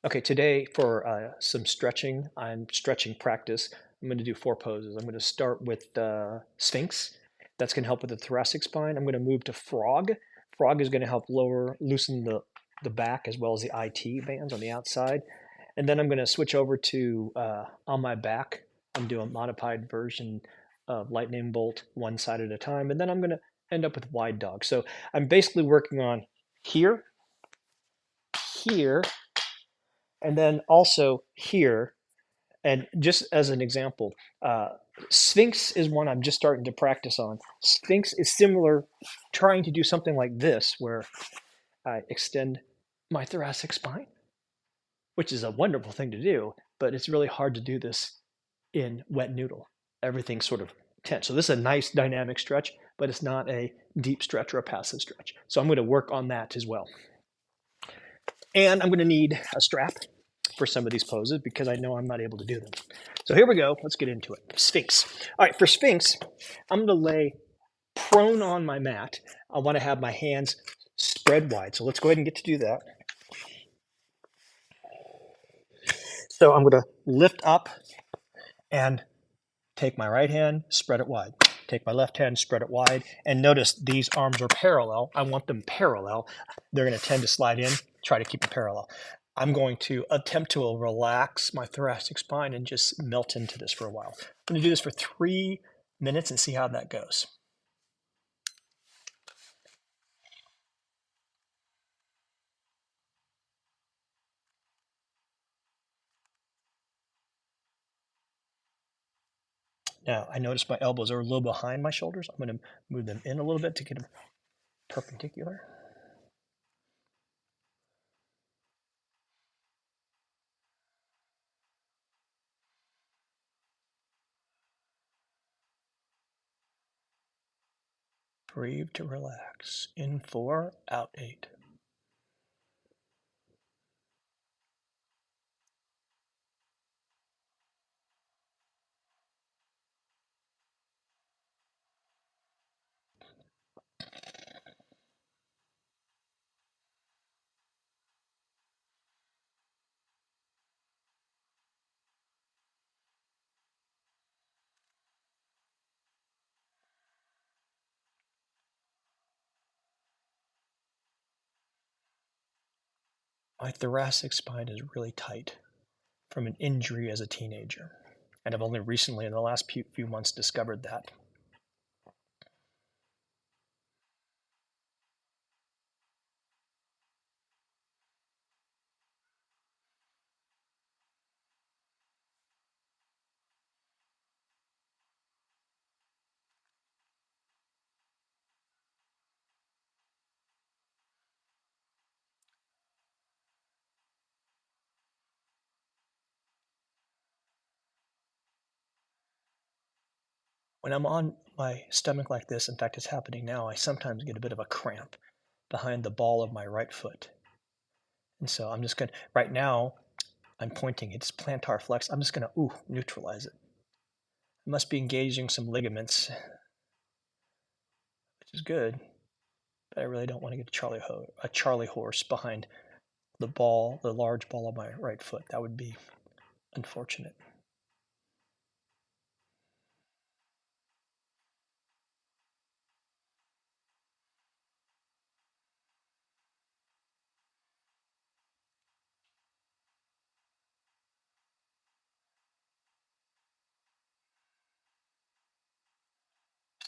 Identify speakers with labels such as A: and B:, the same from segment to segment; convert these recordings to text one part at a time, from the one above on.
A: Okay, today for some stretching, I'm stretching practice. I'm going to do 4 poses. I'm going to start with Sphinx. That's going to help with the thoracic spine. I'm going to move to Frog. Frog is going to help loosen the back as well as the IT bands on the outside. And then I'm going to switch over to on my back. I'm doing a modified version of Lightning Bolt, one side at a time. And then I'm going to end up with Wide Dog. So I'm basically working on here, here, and then also here. And just as an example, uh, Sphinx is one I'm just starting to practice on. Sphinx is similar, trying to do something like this, where I extend my thoracic spine, which is a wonderful thing to do, but it's really hard to do this in wet noodle. Everything's sort of tense. So this is a nice dynamic stretch, but it's not a deep stretch or a passive stretch. So I'm going to work on that as well. And I'm going to need a strap for some of these poses because I know I'm not able to do them. So here we go. Let's get into it. Sphinx. All right, for Sphinx, I'm going to lay prone on my mat. I want to have my hands spread wide. So let's go ahead and get to do that. So I'm going to lift up and take my right hand, spread it wide. Take my left hand, spread it wide. And notice these arms are parallel. I want them parallel. They're going to tend to slide in. Try to keep it parallel. I'm going to attempt to relax my thoracic spine and just melt into this for a while. I'm going to do this for 3 minutes and see how that goes. Now, I notice my elbows are a little behind my shoulders. I'm going to move them in a little bit to get them perpendicular. Breathe to relax. In 4, out 8. My thoracic spine is really tight from an injury as a teenager, and I've only recently, in the last few months, discovered that. When I'm on my stomach like this, in fact, it's happening now, I sometimes get a bit of a cramp behind the ball of my right foot. And so I'm just going to, right now, I'm pointing, it's plantar flex. I'm just going to, neutralize it. I must be engaging some ligaments, which is good, but I really don't want to get a Charlie horse behind the large ball of my right foot. That would be unfortunate.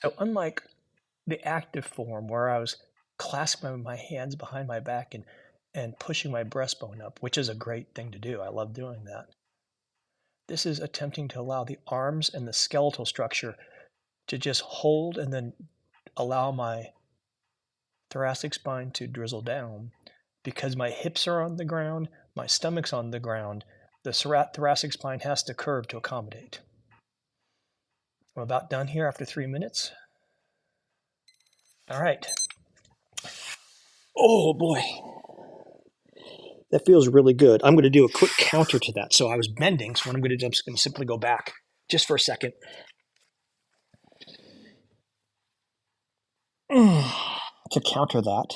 A: So unlike the active form where I was clasping my hands behind my back and pushing my breastbone up, which is a great thing to do. I love doing that. This is attempting to allow the arms and the skeletal structure to just hold and then allow my thoracic spine to drizzle down. Because my hips are on the ground, my stomach's on the ground, the thoracic spine has to curve to accommodate. I'm about done here after 3 minutes. All right. Oh boy. That feels really good. I'm going to do a quick counter to that. So I was bending, so what I'm going to do, I'm just going to simply go back just for a second. To counter that,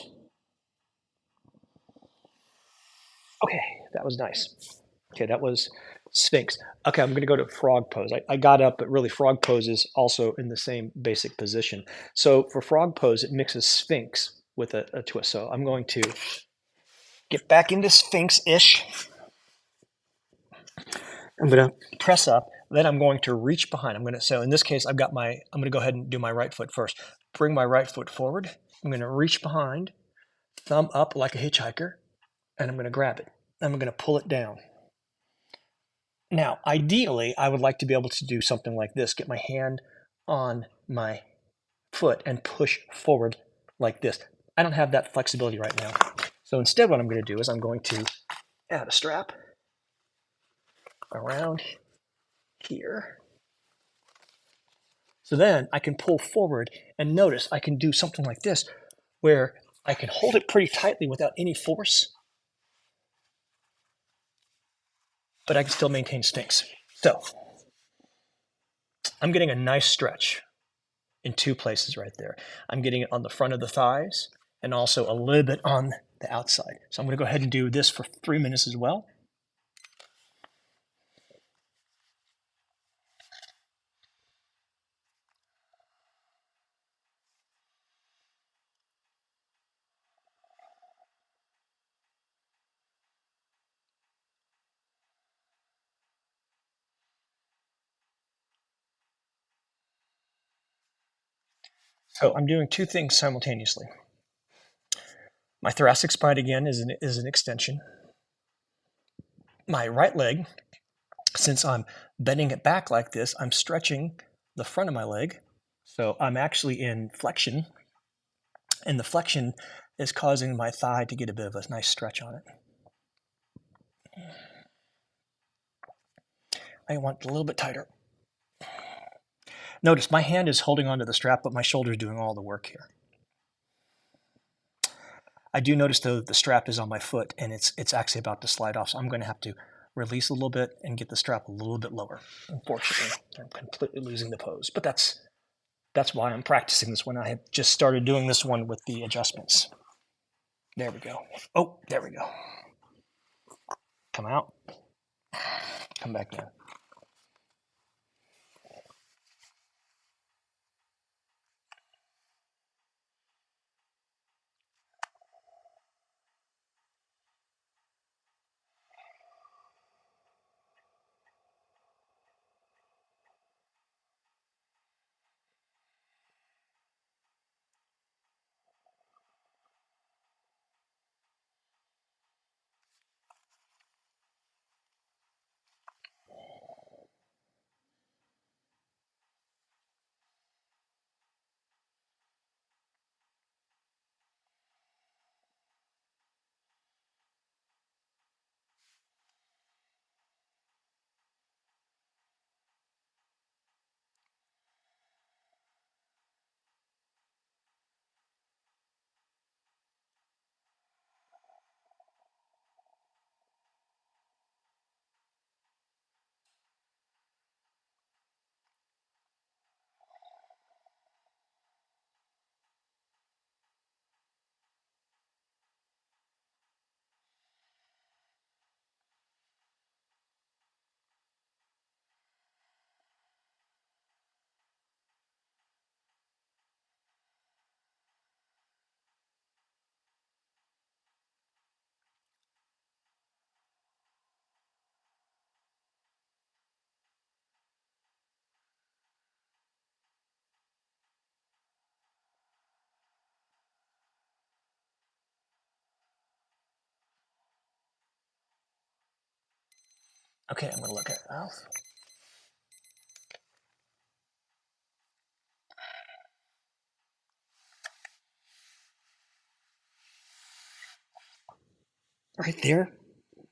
A: Okay, that was nice. Okay, that was Sphinx. Okay, I'm going to go to frog pose. I got up, but really frog pose is also in the same basic position. So for frog pose, it mixes Sphinx with a twist. So I'm going to get back into Sphinx-ish. I'm going to press up. Then I'm going to reach behind. So in this case, I'm going to go ahead and do my right foot first. Bring my right foot forward. I'm going to reach behind, thumb up like a hitchhiker, and I'm going to grab it. I'm going to pull it down. Now, ideally, I would like to be able to do something like this, get my hand on my foot and push forward like this. I don't have that flexibility right now. So instead, what I'm going to do is I'm going to add a strap around here. So then I can pull forward, and notice I can do something like this where I can hold it pretty tightly without any force, but I can still maintain Sphinx. So I'm getting a nice stretch in two places right there. I'm getting it on the front of the thighs and also a little bit on the outside. So I'm going to go ahead and do this for 3 minutes as well. So I'm doing two things simultaneously. My thoracic spine again is an extension. My right leg, since I'm bending it back like this, I'm stretching the front of my leg. So I'm actually in flexion, and the flexion is causing my thigh to get a bit of a nice stretch on it. I want it a little bit tighter. Notice my hand is holding onto the strap, but my shoulder is doing all the work here. I do notice though that the strap is on my foot and it's actually about to slide off, so I'm going to have to release a little bit and get the strap a little bit lower. Unfortunately, I'm completely losing the pose, but that's why I'm practicing this one. I have just started doing this one with the adjustments. There we go. Oh, there we go. Come out. Come back in. Okay, I'm going to look at it now. Right there,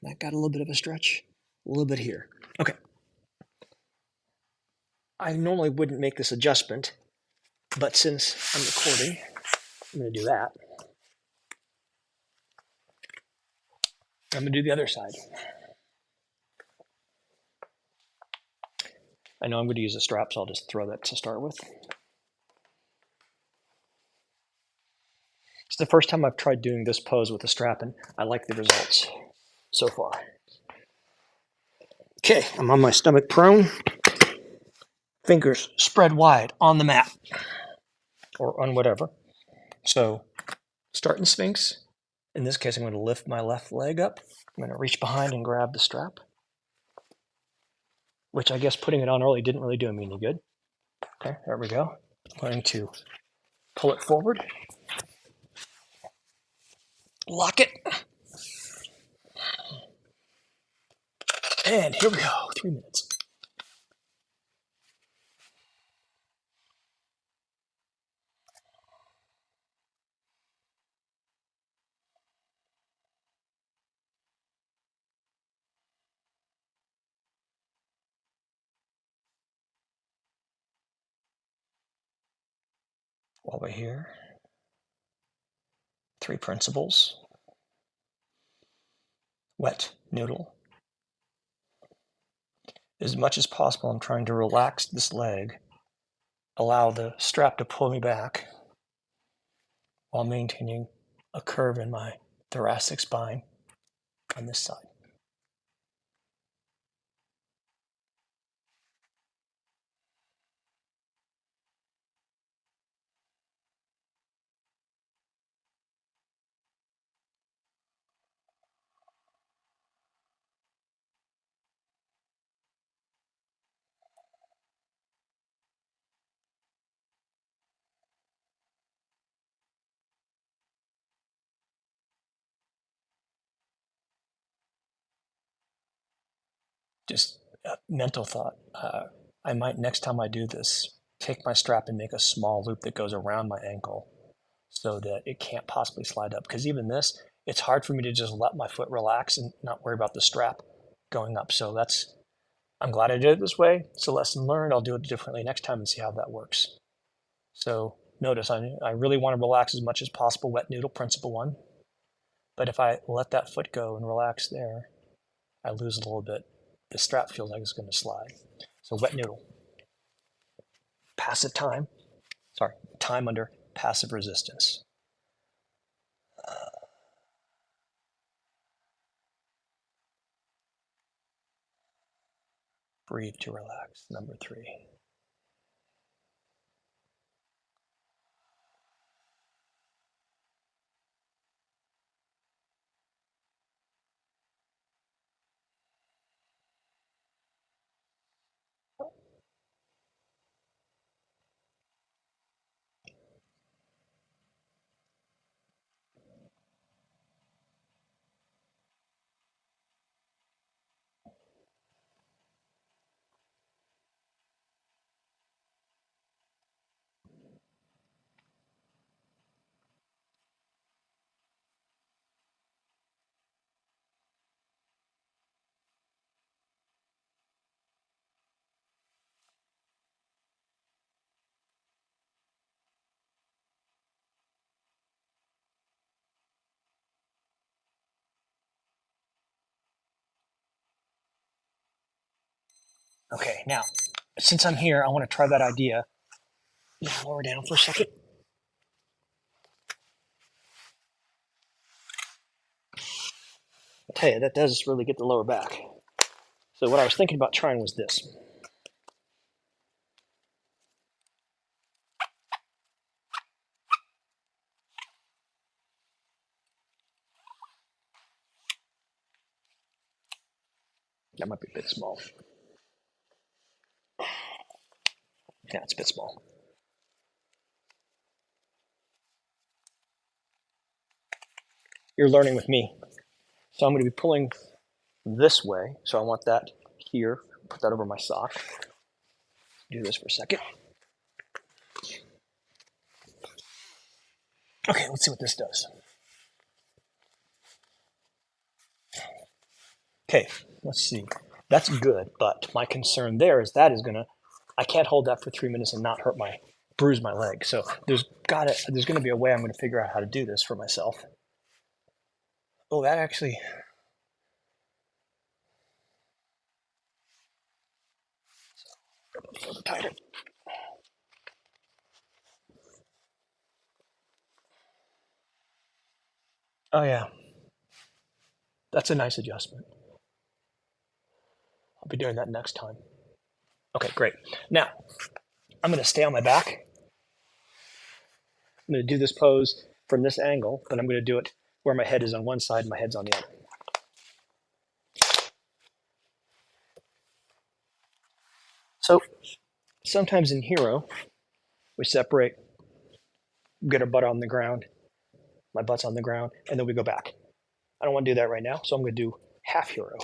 A: that got a little bit of a stretch. A little bit here. Okay. I normally wouldn't make this adjustment, but since I'm recording, I'm going to do that. I'm going to do the other side. I know I'm going to use a strap, so I'll just throw that to start with. It's the first time I've tried doing this pose with a strap, and I like the results. so far. Okay, I'm on my stomach prone. Fingers spread wide on the mat or on whatever. So start in Sphinx. In this case, I'm going to lift my left leg up. I'm going to reach behind and grab the strap, which I guess putting it on early didn't really do me any good. Okay, there we go. I'm going to pull it forward, lock it, and here we go, 3 minutes. While we're here, 3 principles. Wet noodle. As much as possible, I'm trying to relax this leg, allow the strap to pull me back while maintaining a curve in my thoracic spine on this side. Just a mental thought. I might, next time I do this, take my strap and make a small loop that goes around my ankle so that it can't possibly slide up. Because even this, it's hard for me to just let my foot relax and not worry about the strap going up. So I'm glad I did it this way. It's a lesson learned. I'll do it differently next time and see how that works. So notice I really want to relax as much as possible, wet noodle, principle 1. But if I let that foot go and relax there, I lose a little bit. The strap feels like it's going to slide. So wet noodle, passive time, time under passive resistance. Breathe to relax, number 3. Okay, now, since I'm here, I want to try that idea. Lower down for a second. I'll tell you, that does really get the lower back. So what I was thinking about trying was this. That might be a bit small. Yeah, it's a bit small. You're learning with me. So I'm going to be pulling this way. So I want that here. Put that over my sock. Do this for a second. Okay, let's see what this does. Okay, let's see. That's good, but my concern there is I can't hold that for 3 minutes and not bruise my leg. So there's gonna be a way I'm gonna figure out how to do this for myself. Oh, that actually, a little tighter. Oh yeah. That's a nice adjustment. I'll be doing that next time. Okay, great. Now, I'm going to stay on my back. I'm going to do this pose from this angle, but I'm going to do it where my head is on one side and my head's on the other. So sometimes in hero, we separate, get our butt on the ground, my butt's on the ground, and then we go back. I don't want to do that right now, so I'm going to do half hero.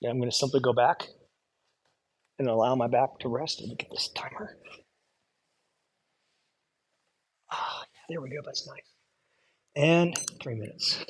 A: And I'm going to simply go back and allow my back to rest. Let me get this timer. Ah, there we go. That's nice. And 3 minutes.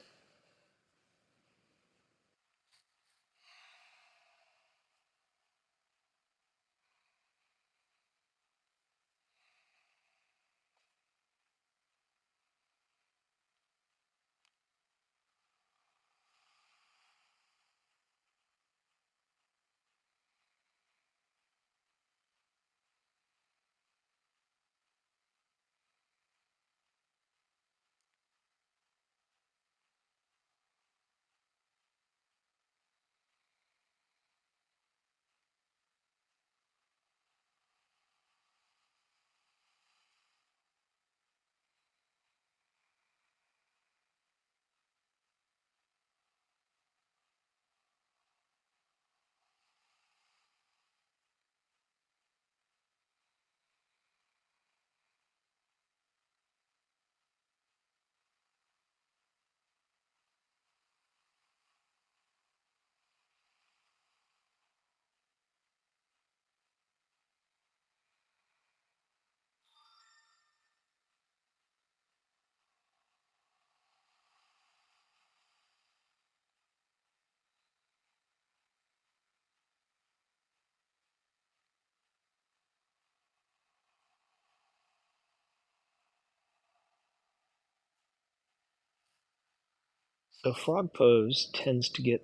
A: So frog pose tends to get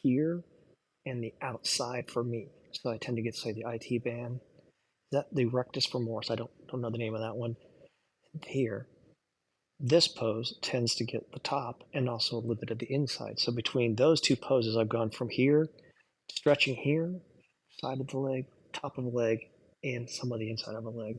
A: here and the outside for me. So I tend to get, say, the IT band. Is that the rectus femoris? I don't know the name of that one. Here. This pose tends to get the top and also a little bit of the inside. So between those two poses, I've gone from here, stretching here, side of the leg, top of the leg, and some of the inside of the leg.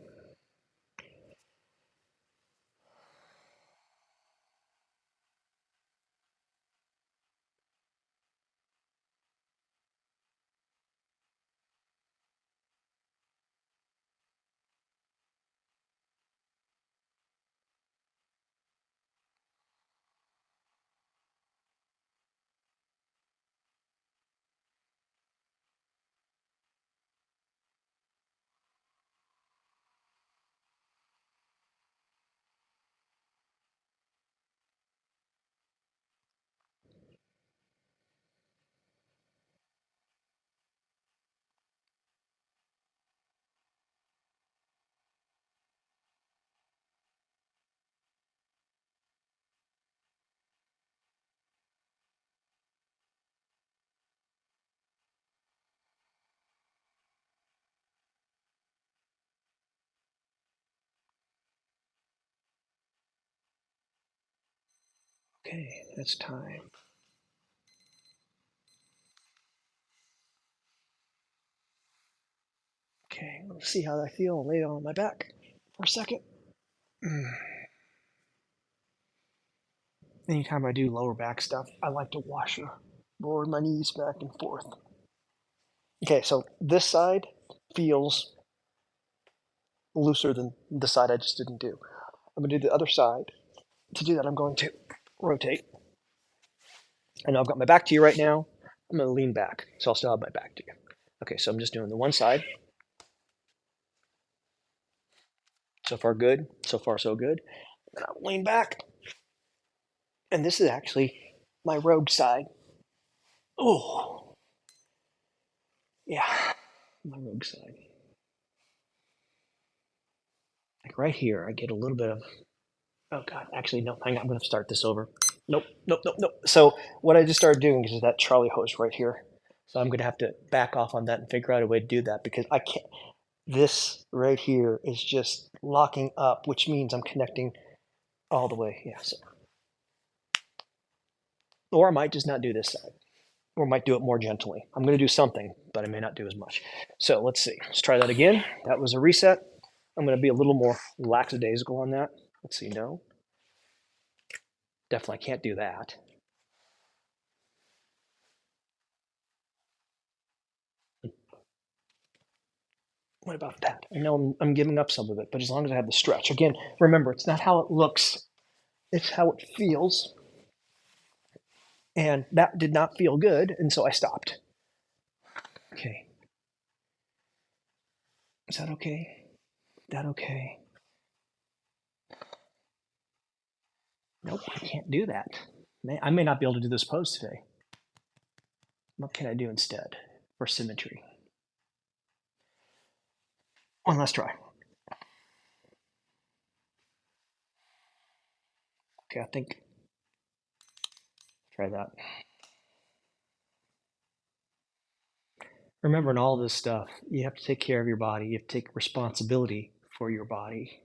A: Okay, that's time. Okay, let's see how I feel. Lay on my back for a second. Anytime I do lower back stuff, I like to roll my knees back and forth. Okay, so this side feels looser than the side I just didn't do. I'm going to do the other side. To do that, I'm going to rotate. I know I've got my back to you right now. I'm going to lean back, so I'll still have my back to you. Okay, so I'm just doing the one side. So far, good. So far, so good. And I'll lean back. And this is actually my rogue side. Oh, yeah, my rogue side. Like right here, I get a little bit of, oh God, actually, no, hang on, I'm going to start this over. Nope, nope, nope, nope. So what I just started doing is that Charlie horse right here. So I'm going to have to back off on that and figure out a way to do that because I can't, This right here is just locking up, which means I'm connecting all the way. Yeah. So, or I might just not do this side, or might do it more gently. I'm going to do something, but I may not do as much. So let's see. Let's try that again. That was a reset. I'm going to be a little more lackadaisical on that. Let's see. No, definitely can't do that. What about that? I know I'm giving up some of it, but as long as I have the stretch. Again, remember, it's not how it looks, it's how it feels. And that did not feel good, and so I stopped. Okay. Is that okay? Is that okay? Nope, I can't do that. I may not be able to do this pose today. What can I do instead for symmetry? One last try. Okay, I think. Try that. Remember, in all this stuff, you have to take care of your body. You have to take responsibility for your body.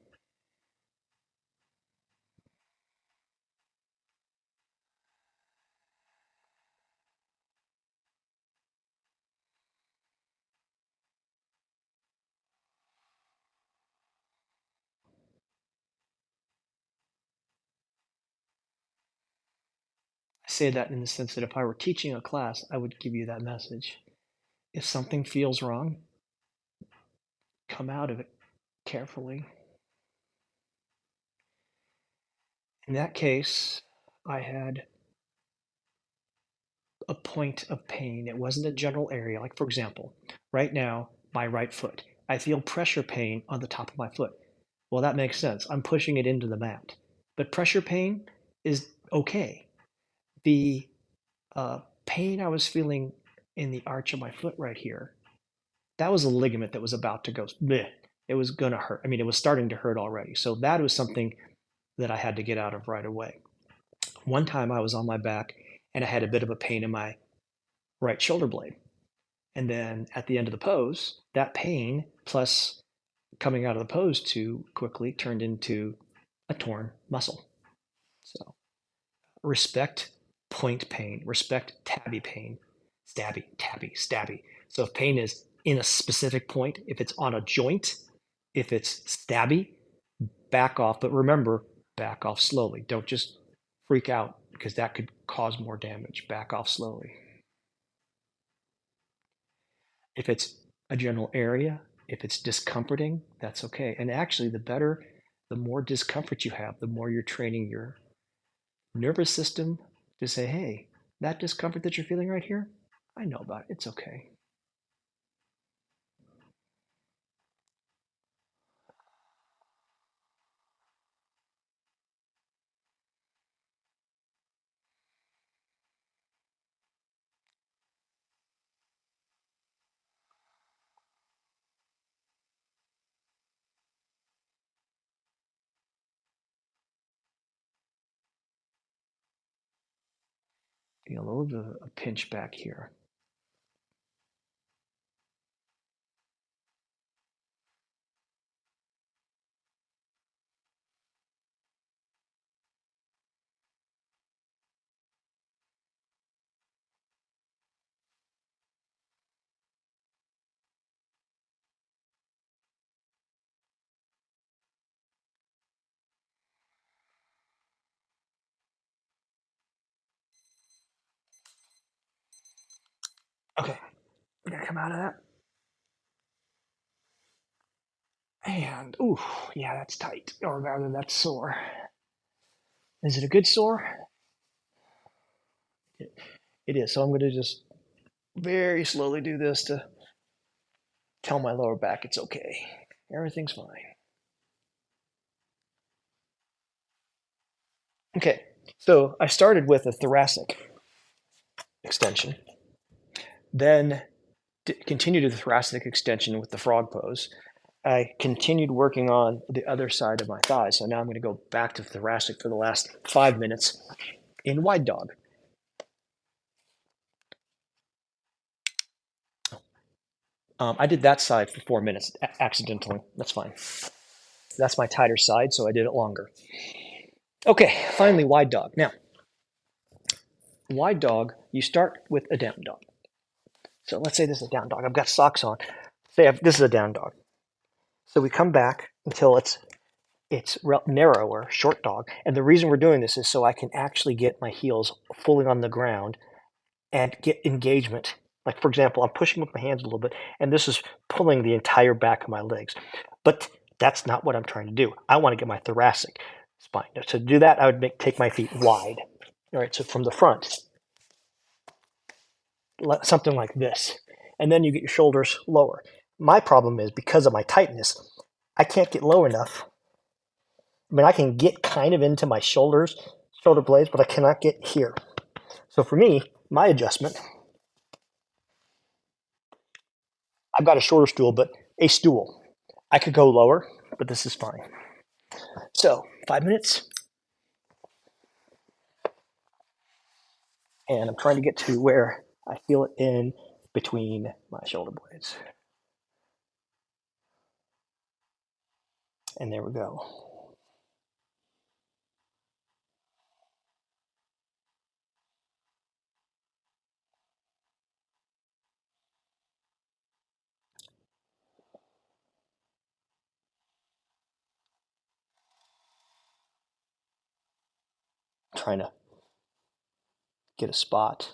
A: I say that in the sense that if I were teaching a class, I would give you that message. If something feels wrong, come out of it carefully. In that case, I had a point of pain. It wasn't a general area. Like, for example, right now, my right foot, I feel pressure pain on the top of my foot. Well, that makes sense. I'm pushing it into the mat. But pressure pain is okay. The pain I was feeling in the arch of my foot right here, that was a ligament that was about to go, bleh. It was going to hurt. I mean, it was starting to hurt already. So that was something that I had to get out of right away. One time I was on my back and I had a bit of a pain in my right shoulder blade. And then at the end of the pose, that pain plus coming out of the pose too quickly turned into a torn muscle. So respect point pain, respect tabby pain, stabby, tabby, stabby. So if pain is in a specific point, if it's on a joint, if it's stabby, back off. But remember, back off slowly. Don't just freak out because that could cause more damage. Back off slowly. If it's a general area, if it's discomforting, that's okay. And actually, the more discomfort you have, the more you're training your nervous system to say, hey, that discomfort that you're feeling right here, I know about it. It's okay. Feel a little bit of a pinch back here. Okay, we're gonna come out of that. And, ooh, yeah, that's tight, or rather, that's sore. Is it a good sore? It is. So I'm going to just very slowly do this to tell my lower back it's okay. Everything's fine. Okay, so I started with a thoracic extension, then continued the thoracic extension with the frog pose. I continued working on the other side of my thighs. So now I'm going to go back to thoracic for the last 5 minutes in wide dog. I did that side for 4 minutes accidentally. That's fine. That's my tighter side, so I did it longer. Okay, finally, wide dog. Now, wide dog, you start with a down dog. So let's say this is a down dog. I've got socks on. This is a down dog. So we come back until it's narrower, short dog. And the reason we're doing this is so I can actually get my heels fully on the ground and get engagement. Like, for example, I'm pushing with my hands a little bit, and this is pulling the entire back of my legs. But that's not what I'm trying to do. I want to get my thoracic spine. To do that, I would take my feet wide. All right, so from the front, something like this. And then you get your shoulders lower. My problem is because of my tightness, I can't get low enough. I mean, I can get kind of into my shoulder blades, but I cannot get here. So for me, my adjustment, I've got a shorter stool, but a stool. I could go lower, but this is fine. So 5 minutes. And I'm trying to get to where I feel it in between my shoulder blades. And there we go. Trying to get a spot.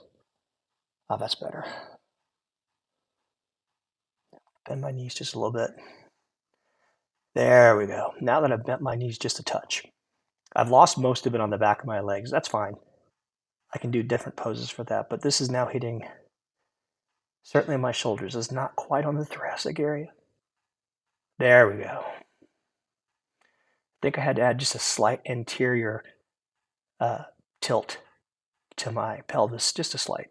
A: Oh, that's better. Bend my knees just a little bit. There we go. Now that I've bent my knees just a touch, I've lost most of it on the back of my legs. That's fine. I can do different poses for that, but this is now hitting certainly my shoulders. It's not quite on the thoracic area. There we go. I think I had to add just a slight anterior tilt to my pelvis, just a slight.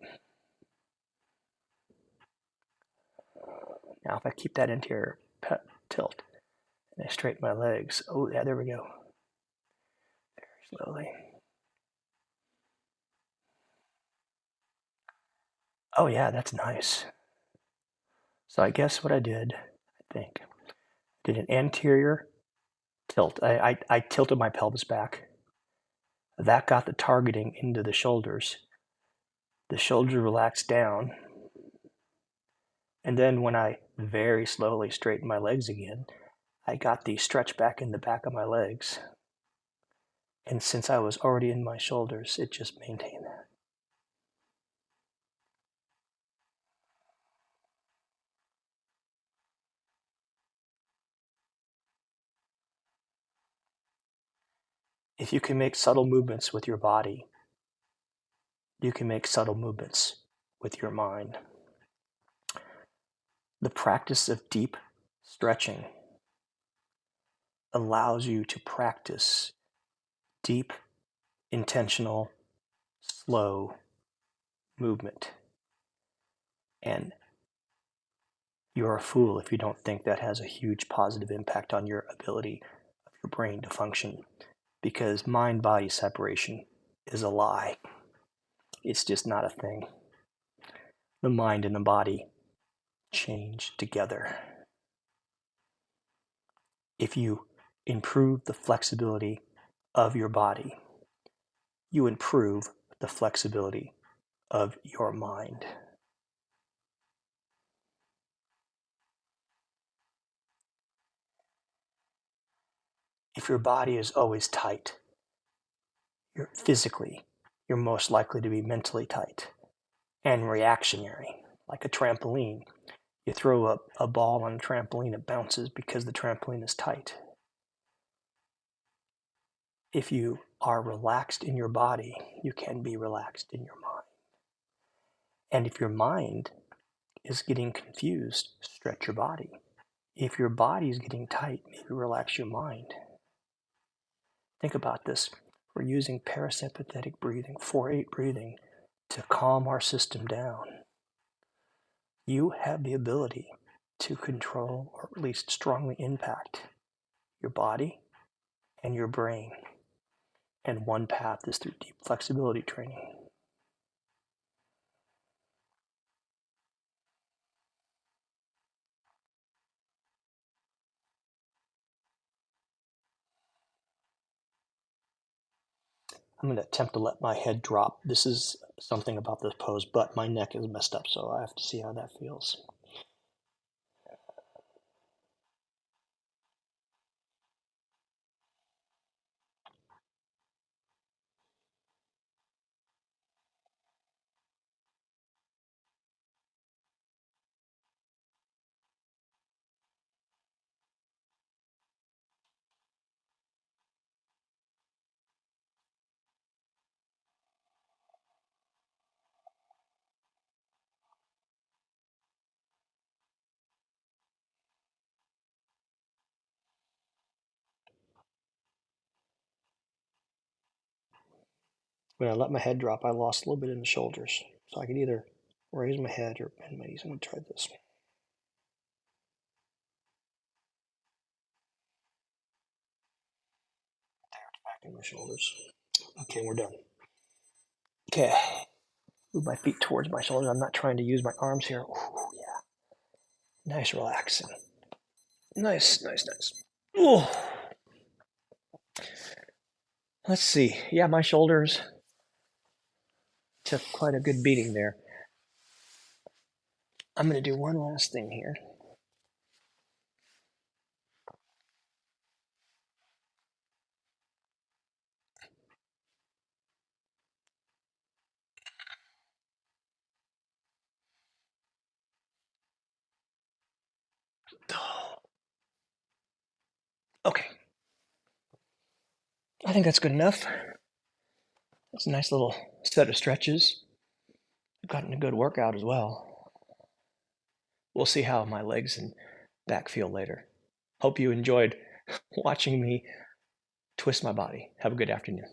A: Now, if I keep that anterior tilt and I straighten my legs, oh, yeah, there we go. Very slowly. Oh, yeah, that's nice. So I guess what I did, did an anterior tilt. I tilted my pelvis back. That got the targeting into the shoulders. The shoulders relaxed down. And then when I very slowly straightened my legs again, I got the stretch back in the back of my legs. And since I was already in my shoulders, it just maintained that. If you can make subtle movements with your body, you can make subtle movements with your mind. The practice of deep stretching allows you to practice deep, intentional, slow movement. And you're a fool if you don't think that has a huge positive impact on your ability of your brain to function, because mind-body separation is a lie. It's just not a thing. The mind and the body change together. If you improve the flexibility of your body, you improve the flexibility of your mind. If your body is always tight, you're most likely to be mentally tight and reactionary, like a trampoline. You throw a ball on a trampoline, it bounces because the trampoline is tight. If you are relaxed in your body, you can be relaxed in your mind. And if your mind is getting confused, stretch your body. If your body is getting tight, maybe relax your mind. Think about this. We're using parasympathetic breathing, 4-8 breathing, to calm our system down. You have the ability to control, or at least strongly impact, your body and your brain. And one path is through deep flexibility training. I'm going to attempt to let my head drop. This is something about this pose, but my neck is messed up, so I have to see how that feels. When I let my head drop, I lost a little bit in the shoulders. So I could either raise my head or bend my knees. I'm going to try this. Back in my shoulders. Okay, we're done. Okay, move my feet towards my shoulders. I'm not trying to use my arms here. Ooh, yeah. Nice relaxing. Nice, nice, nice. Ooh. Let's see. Yeah, my shoulders took quite a good beating there. I'm going to do one last thing here. Okay, I think that's good enough. That's a nice little set of stretches. I've gotten a good workout as well. We'll see how my legs and back feel later. Hope you enjoyed watching me twist my body. Have a good afternoon.